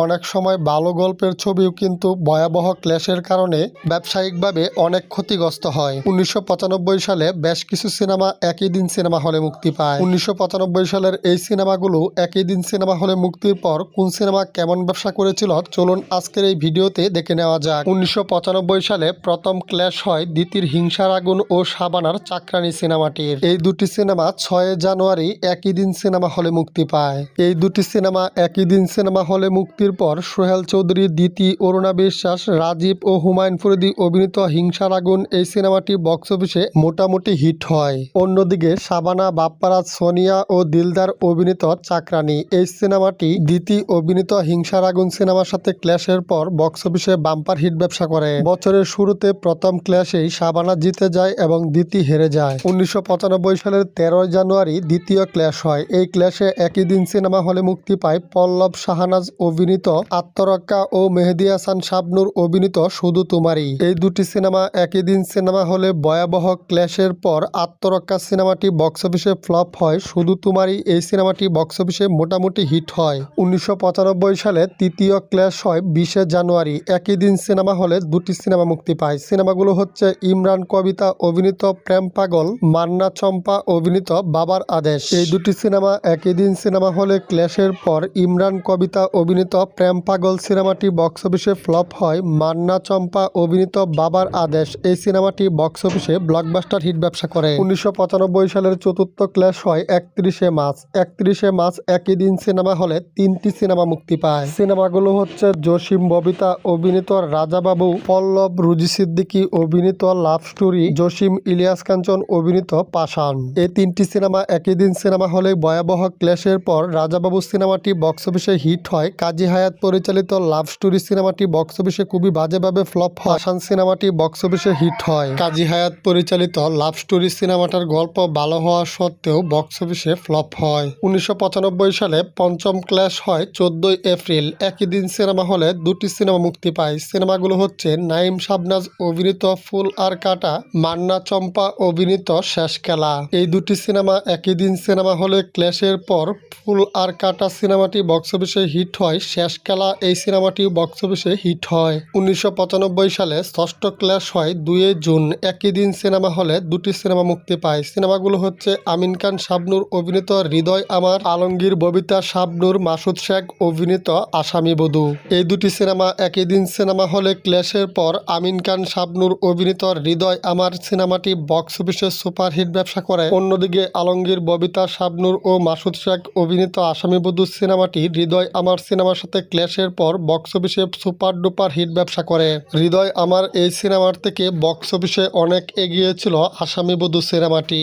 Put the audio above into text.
অনেক সময় ভালো গল্পের ছবিও কিন্তু ভয়াবহ ক্ল্যাশের কারণে ব্যবসায়িকভাবে অনেক ক্ষতিগ্রস্ত হয়। 1995 সালে বেশ কিছু সিনেমা একই দিন সিনেমা হলে মুক্তি পায়। 1995 সালের এই সিনেমাগুলো একই দিন সিনেমা হলে মুক্তির পর কোন সিনেমা কেমন ব্যবসা করেছিল চলুন আজকের এই ভিডিওতে দেখে নেওয়া যাক। 1995 সালে প্রথম ক্ল্যাশ হয় দিতির হিংসার আগুন ও শাবানার চাকরানী সিনেমাটির। এই দুটি সিনেমা 6 জানুয়ারি একই দিন সিনেমা হলে মুক্তি পায়। এই দুটি সিনেমা একই দিন সিনেমা হলে মুক্তির পর সোহেল চৌধুরী, দিতি, অরুণা বিশ্বাস, রাজীব ও হুমায়ুন ফরিদি অভিনীত হিংসার আগুন এই সিনেমাটি বক্স অফিসে মোটামুটি হিট হয়। অন্যদিকে শাবানা, বাপ্পারাজ, সোনিয়া ও দিলদার অভিনীত চাকরানী এই সিনেমাটি দিতি অভিনীত হিংসার আগুন সিনেমার সাথে ক্ল্যাশের পর বক্স অফিসে বাম্পার হিট ব্যবসা করে। বছরের শুরুতে প্রথম ক্ল্যাশেই শাবানা জিতে যায় এবং দিতি হেরে যায়। 1995 সালের 13 জানুয়ারি দ্বিতীয় ক্ল্যাশ হয়। এই ক্ল্যাশে একই দিন সিনেমা হলে মুক্তি পায় পল্লব শাহনাজ অভিনীত আত্মরক্ষা ও মেহেদী হাসান শাবনূর অভিনীত শুধু তোমারই। এই দুটি সিনেমা একই দিন সিনেমা হলে ভয়াবহ ক্ল্যাশের পর আত্মরক্ষা সিনেমাটি বক্স অফিসে ফ্লপ হয়। শুধু তোমারই এই সিনেমাটি বক্স অফিসে মোটামুটি হিট হয়। 1995 সালে তৃতীয় ক্ল্যাশ হয় 20 জানুয়ারি। একই দিন সিনেমা হলে দুটি সিনেমা মুক্তি পায়। সিনেমাগুলো হচ্ছে ইমরান কবিতা অভিনীত প্রেম পাগল, মান্না চম্পা অভিনীত বাবার আদেশ। এই দুটি সিনেমা একই দিন সিনেমা হলে ক্ল্যাশের পর ইমরান কবিতা অভিনীত প্রেম পাগল সিনেমাটি বক্স অফিসে ফ্লপ হয়। মান্না চম্পা অভিনীত বাবার আদেশ এই সিনেমাটি বক্স অফিসে ব্লকবাস্টার হিট ব্যবসা করে। 1995 সালের চতুর্থ ক্ল্যাশ হয় 31 মার্চ। 31 মার্চ একই দিন সিনেমা হলে তিনটি সিনেমা মুক্তি পায়। সিনেমাগুলো হচ্ছে জসিম ববিতা অভিনীত রাজাবাবু, পল্লব রুজি সিদ্দিকী অভিনীত লাভ স্টোরি, জসিম ইলিয়াস কাঞ্চন অভিনীত পাষাণ। এই তিনটি সিনেমা একই দিন সিনেমা হলে ভয়াবহ ক্ল্যাশের পর রাজাবাবু সিনেমাটি বক্স অফিসে হিট হয়। কাজী হায়াত পরিচালিত লাভ স্টোরি সিনেমাটি বক্স অফিসে খুবই বাজেভাবে ফ্লপ হয়। পাষাণ সিনেমাটি বক্স অফিসে হিট হয়। কাজী হায়াত পরিচালিত লাভ স্টোরি সিনেমাটার গল্প ভালো হওয়া সত্ত্বেও বক্স অফিসে ফ্লপ হয়। 1995 সালে পঞ্চম ক্ল্যাশ হয় 14 এপ্রিল। একই দিন সিনেমা হলে দুটি সিনেমা মুক্তি পায়। সিনেমাগুলো হচ্ছে নাইম শাবনাজ অভিনীত ফুল আর কাটা, মান্না চম্পা অভিনীত শেষ খেলা। এই দুটি সিনেমা একই দিন সিনেমা হলে ক্ল্যাশের পর ফুল আর কাটা সিনেমাটি বক্স অফিসে হিট হয়। শেষ খেলা এই সিনেমাটি বক্স অফিসে হিট হয়। 1995 সালে ষষ্ঠ ক্ল্যাশ হয় 2 জুন। একই দিন সিনেমা হলে দুটি সিনেমা মুক্তি পায়। সিনেমাগুলো হচ্ছে আমিন খান শাবনূর অভিনীত হৃদয় আমার, আলমগীর ববিতা শাবনূর মাসুদ শেখ অভিনীত আসামি বধূ। এই দুটি সিনেমা একই দিন সিনেমা হলে ক্ল্যাশের পর আমিন খান শাবনূর অভিনীত হৃদয় আমার সিনেমাটি বক্স অফিসে সুপার হিট ব্যবসা করে। অন্যদিকে আলমগীর ববিতা শাবনূর ও মাসুদ শেখ অভিনীত আসামি বধূ সিনেমাটি হৃদয় আমার সিনেমার সাথে ক্ল্যাশের পর বক্স অফিসে সুপার ডুপার হিট ব্যবসা করে। হৃদয় আমার এই সিনেমার থেকে বক্স অফিসে অনেক এগিয়ে ছিল আসামি বধূ সিনেমাটি।